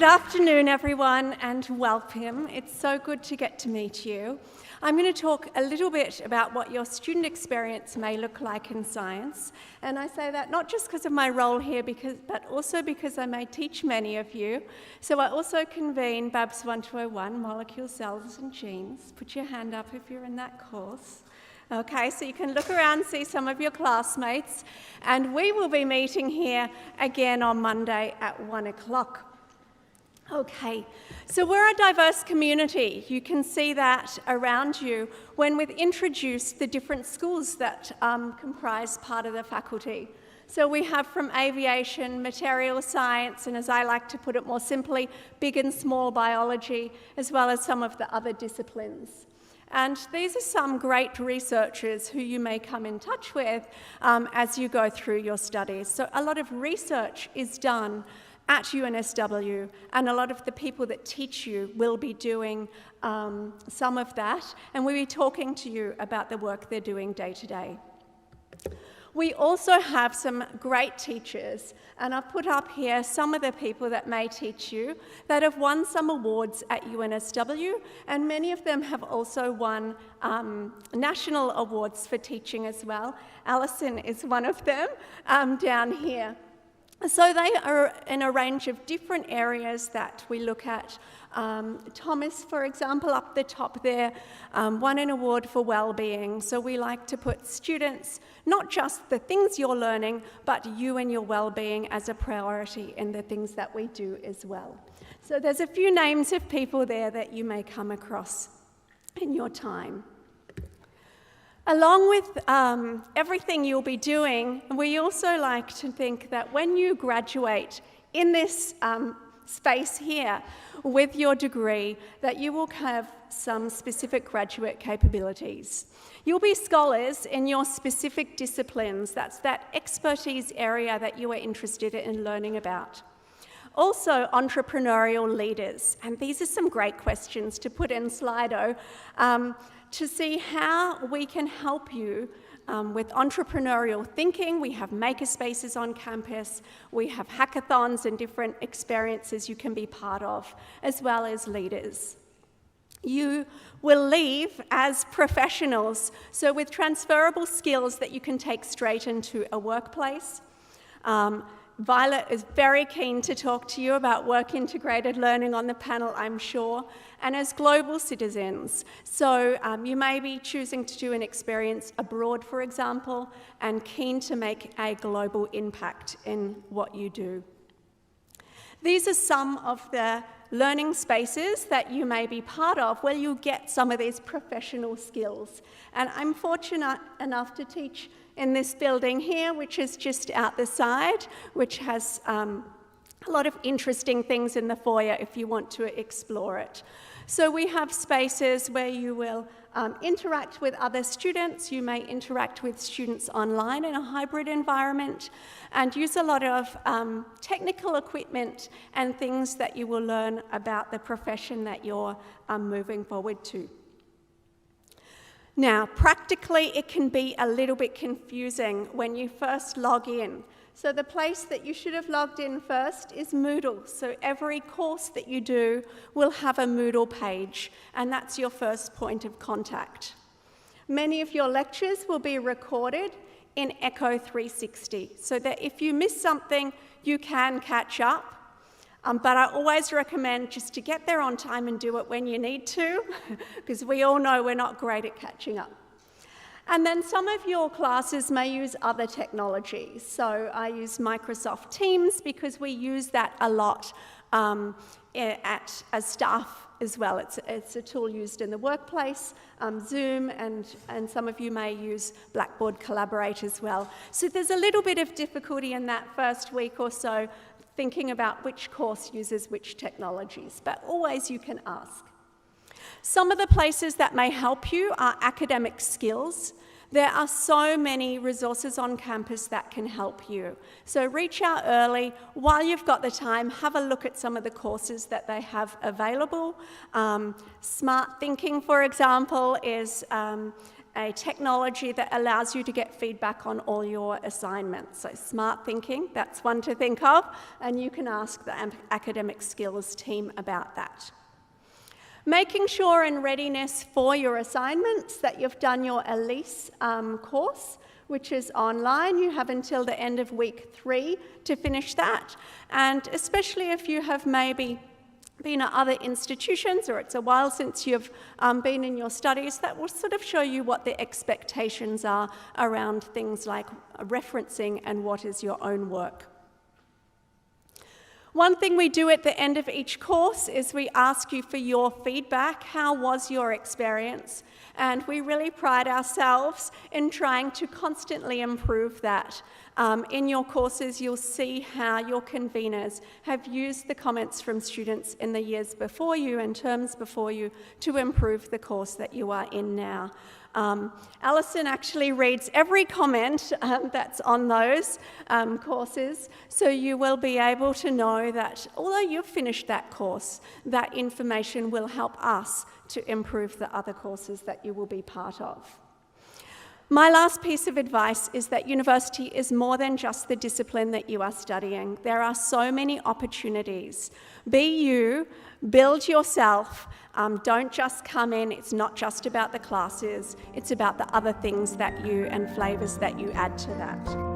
Good afternoon, everyone, and welcome. It's so good to get to meet you. I'm going to talk a little bit about what your student experience may look like in science. And I say that not just because of my role here, but also because I may teach many of you. So I also convene BABS 1201, Molecules, Cells and Genes. Put your hand up if you're in that course. Okay, so you can look around, see some of your classmates. And we will be meeting here again on Monday at 1 o'clock. Okay, so we're a diverse community. You can see that around you when we've introduced the different schools that comprise part of the faculty. So we have from aviation, material science, and as I like to put it more simply, big and small biology, as well as some of the other disciplines. And these are some great researchers who you may come in touch with as you go through your studies. So a lot of research is done at UNSW, and a lot of the people that teach you will be doing some of that, and we'll be talking to you about the work they're doing day to day. We also have some great teachers, and I've put up here some of the people that may teach you that have won some awards at UNSW, and many of them have also won national awards for teaching as well. Alison is one of them down here. So they are in a range of different areas that we look at. Thomas, for example, up the top there, won an award for well-being. So we like to put students, not just the things you're learning, but you and your well-being as a priority in the things that we do as well. So there's a few names of people there that you may come across in your time. Along with everything you'll be doing, we also like to think that when you graduate in this space here with your degree, that you will have some specific graduate capabilities. You'll be scholars in your specific disciplines. That's that expertise area that you are interested in learning about. Also, entrepreneurial leaders, and these are some great questions to put in Slido to see how we can help you with entrepreneurial thinking. We have makerspaces on campus, we have hackathons and different experiences you can be part of, as well as leaders. You will leave as professionals, so with transferable skills that you can take straight into a workplace. Violet is very keen to talk to you about work-integrated learning on the panel, I'm sure, and as global citizens. So you may be choosing to do an experience abroad, for example, and keen to make a global impact in what you do. These are some of the learning spaces that you may be part of where you get some of these professional skills. And I'm fortunate enough to teach in this building here, which is just out the side, which has a lot of interesting things in the foyer if you want to explore it. So we have spaces where you will interact with other students. You may interact with students online in a hybrid environment and use a lot of technical equipment and things that you will learn about the profession that you're moving forward to. Now, practically, it can be a little bit confusing when you first log in. So the place that you should have logged in first is Moodle. So every course that you do will have a Moodle page, and that's your first point of contact. Many of your lectures will be recorded in Echo 360, so that if you miss something, you can catch up. But I always recommend just to get there on time and do it when you need to, because we all know we're not great at catching up. And then some of your classes may use other technologies. So I use Microsoft Teams because we use that a lot as staff as well. It's a tool used in the workplace, Zoom, and some of you may use Blackboard Collaborate as well. So there's a little bit of difficulty in that first week or so thinking about which course uses which technologies, but always you can ask. Some of the places that may help you are academic skills. There are so many resources on campus that can help you. So reach out early. While you've got the time, have a look at some of the courses that they have available. Smart Thinking, for example, is a technology that allows you to get feedback on all your assignments. So smart thinking, that's one to think of, and you can ask the academic skills team about that. Making sure in readiness for your assignments that you've done your ELISE course, which is online. You have until the end of week 3 to finish that. And especially if you have maybe been at other institutions or it's a while since you've been in your studies, that will sort of show you what the expectations are around things like referencing and what is your own work. One thing we do at the end of each course is we ask you for your feedback. How was your experience? And we really pride ourselves in trying to constantly improve that. In your courses, you'll see how your conveners have used the comments from students in the years before you and terms before you to improve the course that you are in now. Alison actually reads every comment that's on those courses, so you will be able to know that although you've finished that course, that information will help us to improve the other courses that you will be part of. My last piece of advice is that university is more than just the discipline that you are studying. There are so many opportunities. Be you, build yourself, don't just come in, it's not just about the classes, it's about the other things that you and flavours that you add to that.